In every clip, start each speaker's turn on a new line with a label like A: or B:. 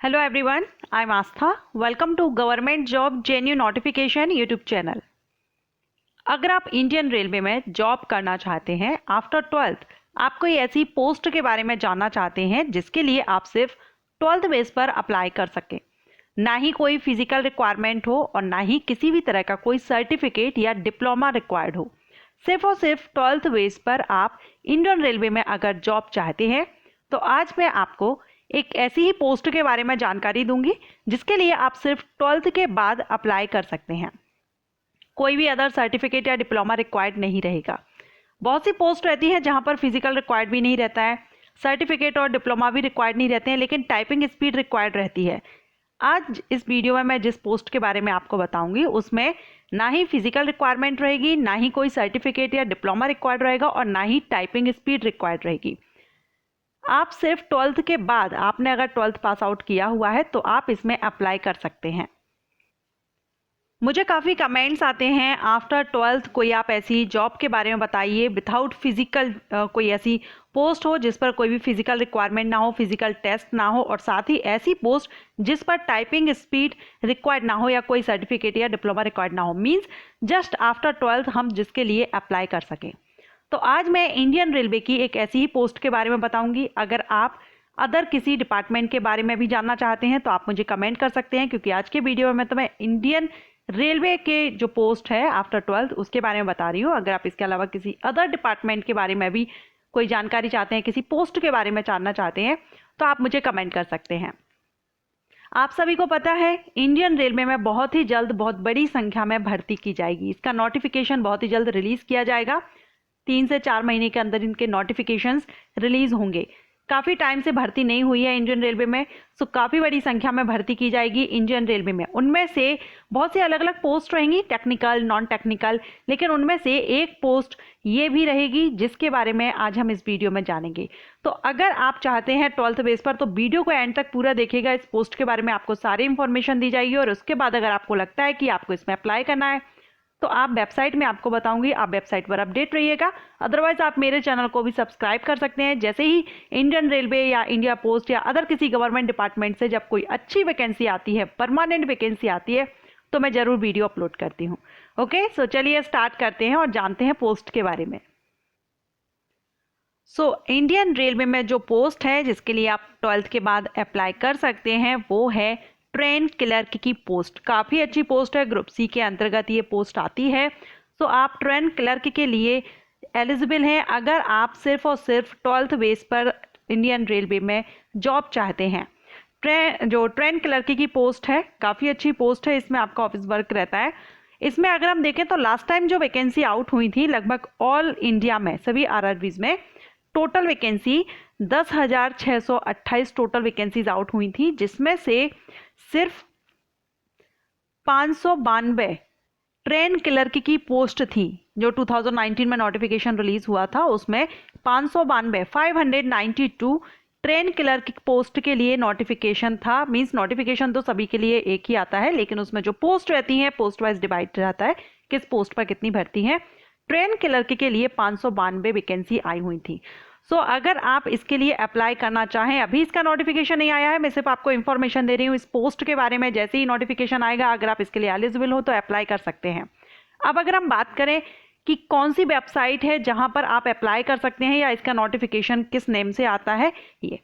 A: Hello everyone, I'm Astha. Welcome to Government Job JNU Notification YouTube channel. अगर आप Indian railway में job करना चाहते हैं आफ्टर 12th, आप कोई ऐसी पोस्ट के बारे में जानना चाहते हैं जिसके लिए आप सिर्फ 12th बेस पर अप्लाई कर सकें, ना ही कोई फिजिकल रिक्वायरमेंट हो और ना ही किसी भी तरह का कोई सर्टिफिकेट या डिप्लोमा रिक्वायर्ड हो, सिर्फ और सिर्फ 12th बेस पर आप इंडियन रेलवे में अगर जॉब चाहते हैं तो आज मैं आपको एक ऐसी ही पोस्ट के बारे में जानकारी दूंगी जिसके लिए आप सिर्फ 12th के बाद अप्लाई कर सकते हैं। कोई भी अदर सर्टिफिकेट या डिप्लोमा रिक्वायर्ड नहीं रहेगा। बहुत सी पोस्ट रहती है जहां पर फिजिकल रिक्वायर्ड भी नहीं रहता है, सर्टिफिकेट और डिप्लोमा भी रिक्वायर्ड नहीं रहते हैं, लेकिन टाइपिंग स्पीड रिक्वायर्ड रहती है। आज इस वीडियो में मैं जिस पोस्ट के बारे में आपको बताऊंगी उसमें ना ही फिजिकल रिक्वायरमेंट रहेगी, ना ही कोई सर्टिफिकेट या डिप्लोमा रिक्वायर्ड रहेगा और ना ही टाइपिंग स्पीड रिक्वायर्ड रहेगी। आप सिर्फ 12th के बाद, आपने अगर 12th पास आउट किया हुआ है तो आप इसमें अप्लाई कर सकते हैं। मुझे काफ़ी कमेंट्स आते हैं आफ्टर 12th कोई आप ऐसी जॉब के बारे में बताइए विदाउट फिजिकल, कोई ऐसी पोस्ट हो जिस पर कोई भी फिजिकल रिक्वायरमेंट ना हो, फिजिकल टेस्ट ना हो और साथ ही ऐसी पोस्ट जिस पर टाइपिंग स्पीड रिक्वायर्ड ना हो या कोई सर्टिफिकेट या डिप्लोमा रिक्वायर्ड ना हो, मीन्स जस्ट आफ्टर 12th हम जिसके लिए अप्लाई कर सकें। तो आज मैं इंडियन रेलवे की एक ऐसी ही पोस्ट के बारे में बताऊंगी। अगर आप अदर किसी डिपार्टमेंट के बारे में भी जानना चाहते हैं तो आप मुझे कमेंट कर सकते हैं, क्योंकि आज के वीडियो में तो मैं इंडियन रेलवे के जो पोस्ट है आफ्टर 12th उसके बारे में बता रही हूँ। अगर आप इसके अलावा किसी अदर डिपार्टमेंट के बारे में भी कोई जानकारी चाहते हैं, किसी पोस्ट के बारे में जानना चाहते हैं तो आप मुझे कमेंट कर सकते हैं। आप सभी को पता है इंडियन रेलवे में बहुत ही जल्द बहुत बड़ी संख्या में भर्ती की जाएगी। इसका नोटिफिकेशन बहुत ही जल्द रिलीज किया जाएगा। 3 से 4 महीने के अंदर इनके नोटिफिकेशंस रिलीज होंगे। काफ़ी टाइम से भर्ती नहीं हुई है इंडियन रेलवे में, सो काफ़ी बड़ी संख्या में भर्ती की जाएगी इंडियन रेलवे में। उनमें से बहुत से अलग अलग पोस्ट रहेंगी, टेक्निकल, नॉन टेक्निकल, लेकिन उनमें से एक पोस्ट ये भी रहेगी जिसके बारे में आज हम इस वीडियो में जानेंगे। तो अगर आप चाहते हैं 12th बेस पर तो वीडियो को एंड तक पूरा देखिएगा। इस पोस्ट के बारे में आपको सारी इंफॉर्मेशन दी जाएगी और उसके बाद अगर आपको लगता है कि आपको इसमें अप्लाई करना है तो आप वेबसाइट में आपको बताऊंगी, आप वेबसाइट पर अपडेट रहिएगा। अदरवाइज आप मेरे चैनल को भी सब्सक्राइब कर सकते हैं। जैसे ही इंडियन रेलवे या इंडिया पोस्ट या अदर किसी गवर्नमेंट डिपार्टमेंट से जब कोई अच्छी वैकेंसी आती है, परमानेंट वैकेंसी आती है, तो मैं ज़रूर वीडियो अपलोड करती हूँ। ओके, सो चलिए स्टार्ट करते हैं और जानते हैं पोस्ट के बारे में। इंडियन रेलवे में जो पोस्ट है जिसके लिए आप 12th के बाद अप्लाई कर सकते हैं वो है ट्रेन क्लर्क की पोस्ट। काफ़ी अच्छी पोस्ट है, ग्रुप सी के अंतर्गत ये पोस्ट आती है। आप ट्रेन क्लर्क के लिए एलिजिबल हैं अगर आप सिर्फ और सिर्फ 12th बेस पर इंडियन रेलवे में जॉब चाहते हैं। ट्रेन क्लर्क की पोस्ट है, काफ़ी अच्छी पोस्ट है। इसमें आपका ऑफिस वर्क रहता है। इसमें अगर हम देखें तो लास्ट टाइम जो वैकेंसी आउट हुई थी लगभग ऑल इंडिया में सभी आरआरबीज में total vacancy 10,628 total vacancies out हुई थी, जिसमें से सिर्फ 592 ट्रेन क्लर्क की पोस्ट थी। जो 2019 में नोटिफिकेशन रिलीज हुआ था उसमें 592 ट्रेन क्लर्क की पोस्ट के लिए नोटिफिकेशन था। मींस नोटिफिकेशन तो सभी के लिए एक ही आता है, लेकिन उसमें जो पोस्ट रहती है पोस्ट वाइज डिवाइड रहता है किस पोस्ट पर कितनी भर्ती है। ट्रेन क्लर्क के लिए 592 वैकेंसी आई हुई थी। अगर आप इसके लिए अप्लाई करना चाहें, अभी इसका नोटिफिकेशन नहीं आया है, मैं सिर्फ आपको इन्फॉर्मेशन दे रही हूँ इस पोस्ट के बारे में। जैसे ही नोटिफिकेशन आएगा अगर आप इसके लिए एलिजिबल हो तो अप्लाई कर सकते हैं। अब अगर हम बात करें कि कौन सी वेबसाइट है जहां पर आप अप्लाई कर सकते हैं या इसका नोटिफिकेशन किस नेम से आता है, ये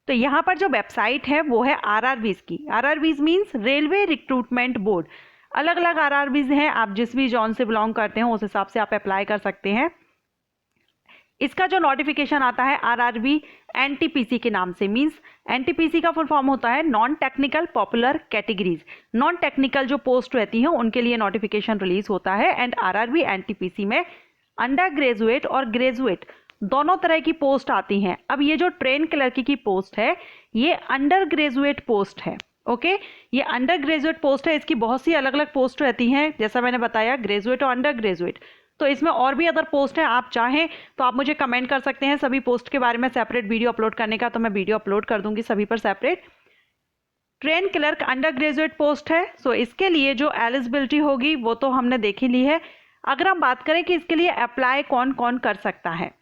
A: तो यहाँ पर जो वेबसाइट है वो है आरआरबीज की। RRBs means railway recruitment board. अलग अलग आरआरबीज हैं, आप जिस भी जॉन से बिलोंग करते हैं उस हिसाब से आप अप्लाई कर सकते हैं। इसका जो नोटिफिकेशन आता है आरआरबी एनटीपीसी के नाम से, मींस एनटीपीसी का फुल फॉर्म होता है non technical popular categories. Non technical जो पोस्ट रहती हैं उनके लिए नोटिफिकेशन रिलीज होता है। एंड आरआरबी एनटीपीसी में अंडर ग्रेजुएट और ग्रेजुएट दोनों तरह की पोस्ट आती हैं। अब ये जो ट्रेन क्लर्क की पोस्ट है ये अंडर ग्रेजुएट पोस्ट है। ओके, ये अंडर ग्रेजुएट पोस्ट है। इसकी बहुत सी अलग अलग पोस्ट रहती हैं, जैसा मैंने बताया ग्रेजुएट और अंडर ग्रेजुएट। तो इसमें और भी अदर पोस्ट है, आप चाहें तो आप मुझे कमेंट कर सकते हैं सभी पोस्ट के बारे में सेपरेट वीडियो अपलोड करने का, तो मैं वीडियो अपलोड कर दूंगी सभी पर separate. Train clerk under graduate post है। इसके लिए जो एलिजिबिलिटी होगी वो तो हमने देख ही ली है। अगर हम बात करें कि इसके लिए अप्लाई कौन कौन कर सकता है,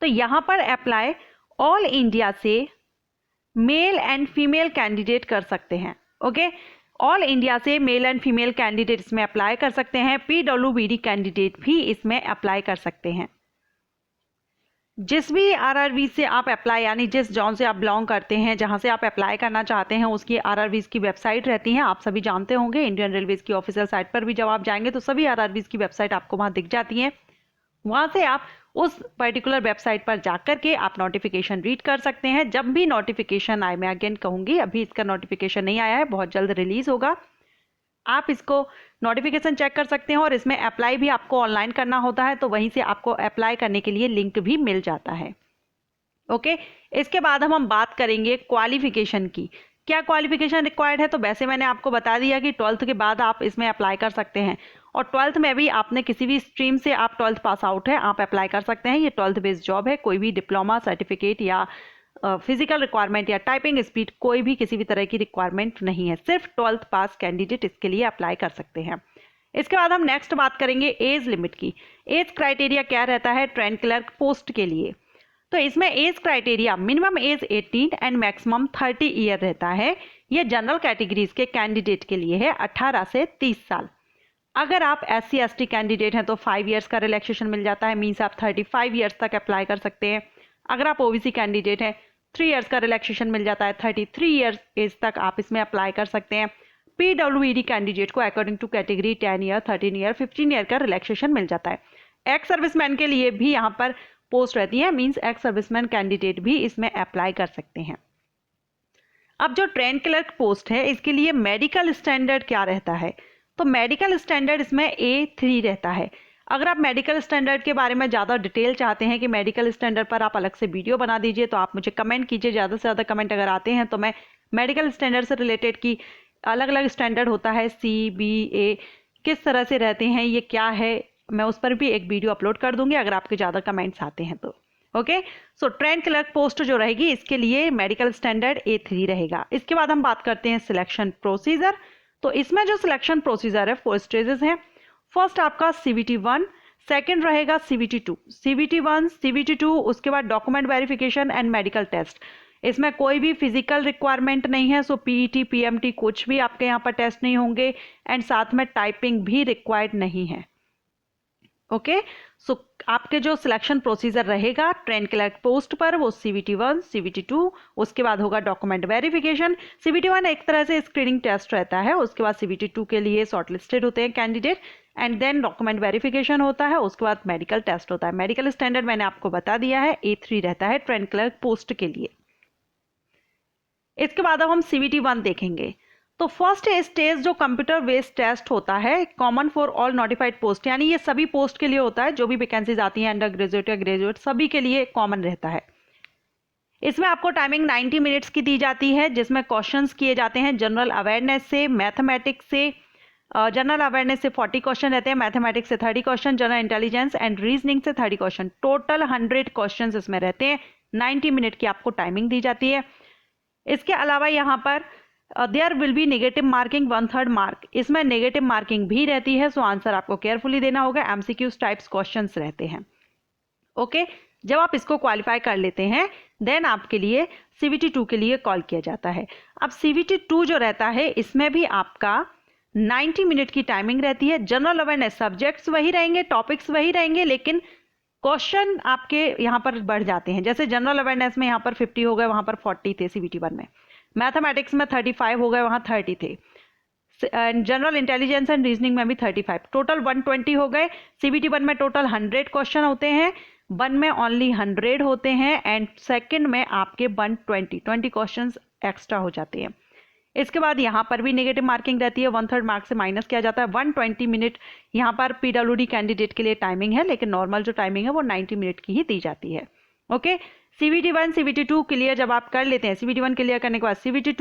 A: तो यहाँ पर अप्लाई ऑल इंडिया से मेल एंड फीमेल कैंडिडेट कर सकते हैं। ओके, ऑल इंडिया से मेल एंड फीमेल कैंडिडेट इसमें अप्लाई कर सकते हैं। PWBD कैंडिडेट भी इसमें अप्लाई कर सकते हैं। जिस भी RRB से आप अप्लाई, यानी जिस जॉन से आप बिलोंग करते हैं, जहां से आप अप्लाई करना चाहते हैं, उसकी RRBs की वेबसाइट रहती हैं, आप सभी जानते होंगे। इंडियन रेलवेज की ऑफिशियल साइट पर भी जब आप जाएंगे तो सभी RRBs की वेबसाइट आपको वहां दिख जाती है। वहां से आप उस पर्टिकुलर वेबसाइट पर जाकर के आप नोटिफिकेशन रीड कर सकते हैं। जब भी नोटिफिकेशन आए, मैं अगेन कहूंगी अभी इसका नोटिफिकेशन नहीं आया है, बहुत जल्द रिलीज होगा, आप इसको नोटिफिकेशन चेक कर सकते हैं। और इसमें अप्लाई भी आपको ऑनलाइन करना होता है, तो वहीं से आपको अप्लाई करने के लिए लिंक भी मिल जाता है। ओके, इसके बाद हम बात करेंगे क्वालिफिकेशन की। क्या क्वालिफिकेशन रिक्वायर्ड है? तो वैसे मैंने आपको बता दिया कि 12th के बाद आप इसमें अप्लाई कर सकते हैं, और 12th में भी आपने किसी भी स्ट्रीम से आप 12th पास आउट है, आप अप्लाई कर सकते हैं। ये 12th बेस्ड जॉब है, कोई भी डिप्लोमा सर्टिफिकेट या फिजिकल रिक्वायरमेंट या टाइपिंग स्पीड, कोई भी किसी भी तरह की रिक्वायरमेंट नहीं है, सिर्फ 12th पास कैंडिडेट इसके लिए अप्लाई कर सकते हैं। इसके बाद हम नेक्स्ट बात करेंगे एज लिमिट की। एज क्राइटेरिया क्या रहता है ट्रेन क्लर्क पोस्ट के लिए? तो इसमें age criteria minimum age 18 and maximum 30 year रहता है। यह जनरल कैटेगरीज के कैंडिडेट के लिए है, 18 से 30 साल। अगर आप SC/ST कैंडिडेट हैं तो 5 ईयर्स का रिलैक्सेशन मिल जाता है, मीन्स आप 35 ईयर्स तक अप्लाई कर सकते हैं। अगर आप OBC कैंडिडेट हैं 3 ईयर्स का रिलैक्सेशन मिल जाता है, 33 ईयर्स एज तक आप इसमें अप्लाई कर सकते हैं। PWBD कैंडिडेट को according to category 10 year, 13 year, 15 year का रिलैक्सेशन मिल जाता है। एक्स सर्विसमैन के लिए भी यहाँ पर पोस्ट रहती है, मीन्स एक्स सर्विसमैन कैंडिडेट भी इसमें अप्लाई कर सकते हैं। अब जो ट्रेन क्लर्क पोस्ट है, इसके लिए मेडिकल स्टैंडर्ड क्या रहता है? तो मेडिकल स्टैंडर्ड इसमें A3 रहता है। अगर आप मेडिकल स्टैंडर्ड के बारे में ज़्यादा डिटेल चाहते हैं कि मेडिकल स्टैंडर्ड पर आप अलग से वीडियो बना दीजिए, तो आप मुझे कमेंट कीजिए। ज़्यादा से ज़्यादा कमेंट अगर आते हैं तो मैं मेडिकल स्टैंडर्ड से रिलेटेड की अलग अलग स्टैंडर्ड होता है, C, B, A किस तरह से रहते हैं, ये क्या है, मैं उस पर भी एक वीडियो अपलोड कर दूंगी अगर आपके ज़्यादा कमेंट्स आते हैं तो। Okay, so train clerk post जो रहेगी इसके लिए मेडिकल स्टैंडर्ड A3 रहेगा। इसके बाद हम बात करते हैं सिलेक्शन प्रोसीजर। तो इसमें जो सिलेक्शन प्रोसीजर है 4 स्टेजेस हैं। फर्स्ट आपका CVT 1, सेकेंड रहेगा CVT 2, CVT 1, CVT 2, उसके बाद document verification and medical test. इसमें कोई भी फिजिकल रिक्वायरमेंट नहीं है, सो PET PMT कुछ भी आपके यहाँ पर टेस्ट नहीं होंगे, एंड साथ में टाइपिंग भी रिक्वायर्ड नहीं है। ओके, सो आपके जो सिलेक्शन प्रोसीजर रहेगा ट्रेन क्लर्क पोस्ट पर वो CVT 1, CVT 2, उसके बाद होगा डॉक्यूमेंट वेरिफिकेशन। CVT 1 एक तरह से स्क्रीनिंग टेस्ट रहता है, उसके बाद CVT 2 के लिए शॉर्टलिस्टेड होते हैं candidate, and then document verification होता है, उसके बाद मेडिकल टेस्ट होता है। मेडिकल स्टैंडर्ड मैंने आपको बता दिया है, A3 रहता है ट्रेन क्लर्क पोस्ट के लिए। इसके बाद अब हम CVT 1 देखेंगे। तो फर्स्ट स्टेज जो कंप्यूटर बेस्ड टेस्ट होता है, common for all notified post, यानी ये सभी पोस्ट के लिए होता है, जो भी वैकेंसीज आती हैं अंडर ग्रेजुएट या ग्रेजुएट सभी के लिए कॉमन रहता है। इसमें आपको टाइमिंग 90 मिनट्स की दी जाती है, जिसमें क्वेश्चंस किए जाते हैं जनरल अवेयरनेस से, मैथमेटिक्स से। जनरल अवेयरनेस से 40 क्वेश्चन रहते हैं, मैथमेटिक्स से 30 question, general intelligence and reasoning से 30 क्वेश्चन, टोटल 100 क्वेश्चन इसमें रहते हैं। 90 मिनट की आपको टाइमिंग दी जाती है। इसके अलावा यहाँ पर there will be negative marking 1/3 mark, इसमें नेगेटिव मार्किंग भी रहती है, सो आंसर आपको केयरफुली देना होगा। MCQs टाइप्स क्वेश्चंस रहते हैं। ओके, जब आप इसको क्वालिफाई कर लेते हैं देन आपके लिए CVT 2 के लिए कॉल किया जाता है। अब CVT 2 जो रहता है इसमें भी आपका 90 मिनट की टाइमिंग रहती है। जनरल अवेयरनेस सब्जेक्ट्स वही रहेंगे, टॉपिक्स वही रहेंगे, लेकिन क्वेश्चन आपके यहाँ पर बढ़ जाते हैं। जैसे जनरल अवेयरनेस में यहाँ पर 50 हो गए, वहाँ पर 40 थे CVT 1 में। मैथमेटिक्स में 35 हो गए, वहाँ 30 थे। जनरल इंटेलिजेंस एंड रीजनिंग में भी 35, टोटल 120 हो गए। CVT 1 में टोटल 100 क्वेश्चन होते हैं, 1 में ओनली 100 होते हैं, एंड सेकंड में आपके 120 क्वेश्चन एक्स्ट्रा हो जाते हैं। इसके बाद यहाँ पर भी नेगेटिव मार्किंग रहती है, 1/3 मार्क से माइनस किया जाता है। 120 मिनट यहाँ पर PWD कैंडिडेट के लिए टाइमिंग है, लेकिन नॉर्मल जो टाइमिंग है वो 90 मिनट की ही दी जाती है। ओके, CVT 1 CVT 2 क्लियर जब आप कर लेते हैं, CVT 1 क्लियर करने के बाद CVT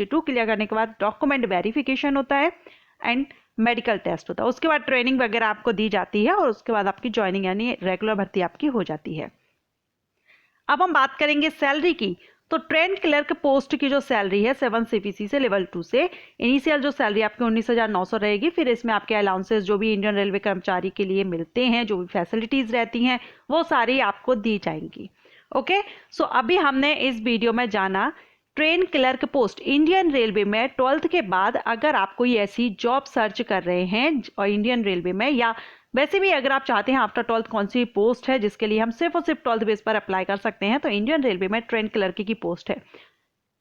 A: 2 क्लियर करने के बाद डॉक्यूमेंट वेरिफिकेशन होता है एंड मेडिकल टेस्ट होता है। उसके बाद ट्रेनिंग वगैरह आपको दी जाती है, और उसके बाद आपकी ज्वाइनिंग यानी रेगुलर भर्ती आपकी हो जाती है। अब हम बात करेंगे सैलरी की। तो ट्रेन क्लर्क पोस्ट की जो सैलरी है 7 CPC से लेवल 2 से, इनिशियल जो सैलरी आपकी 19,900 रहेगी। फिर इसमें आपके अलाउंसेस जो भी इंडियन रेलवे कर्मचारी के लिए मिलते हैं, जो भी फैसिलिटीज रहती हैं, वो सारी आपको दी जाएंगी। ओके, सो अभी हमने इस वीडियो में जाना train clerk post Indian railway में 12th के बाद अगर आप कोई ऐसी जॉब सर्च कर रहे हैं और इंडियन रेलवे में, या वैसे भी अगर आप चाहते हैं आफ्टर 12th कौन सी पोस्ट है जिसके लिए हम सिर्फ और सिर्फ 12th बेस पर अप्लाई कर सकते हैं, तो इंडियन रेलवे में ट्रेन क्लर्क की पोस्ट है।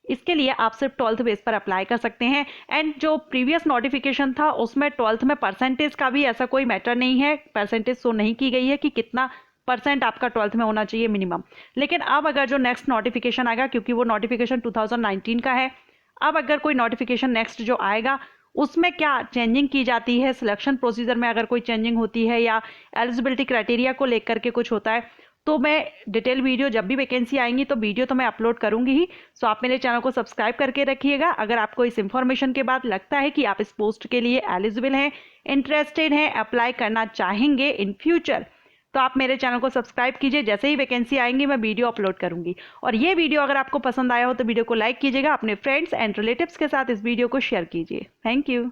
A: इसके लिए आप सिर्फ 12th बेस पर अप्लाई कर सकते हैं। एंड जो प्रीवियस नोटिफिकेशन था उसमें 12th में परसेंटेज का भी ऐसा कोई मैटर नहीं है, परसेंटेज शो नहीं की गई है कि कितना परसेंट आपका 12th में होना चाहिए मिनिमम। लेकिन अब अगर जो नेक्स्ट नोटिफिकेशन आएगा, क्योंकि वो नोटिफिकेशन 2019 का है, अब अगर कोई नोटिफिकेशन नेक्स्ट जो आएगा उसमें क्या चेंजिंग की जाती है, सिलेक्शन प्रोसीजर में अगर कोई चेंजिंग होती है या एलिजिबिलिटी क्राइटेरिया को लेकर के कुछ होता है, तो मैं डिटेल वीडियो जब भी वैकेंसी आएंगी तो वीडियो तो मैं अपलोड करूंगी ही। सो आप मेरे चैनल को सब्सक्राइब करके रखिएगा। अगर आपको इस इंफॉर्मेशन के बाद लगता है कि आप इस पोस्ट के लिए एलिजिबल हैं, इंटरेस्टेड हैं, अप्लाई करना चाहेंगे इन फ्यूचर, तो आप मेरे चैनल को सब्सक्राइब कीजिए। जैसे ही वैकेंसी आएंगी मैं वीडियो अपलोड करूंगी। और ये वीडियो अगर आपको पसंद आया हो तो वीडियो को लाइक कीजिएगा, अपने फ्रेंड्स एंड रिलेटिव्स के साथ इस वीडियो को शेयर कीजिए। Thank you.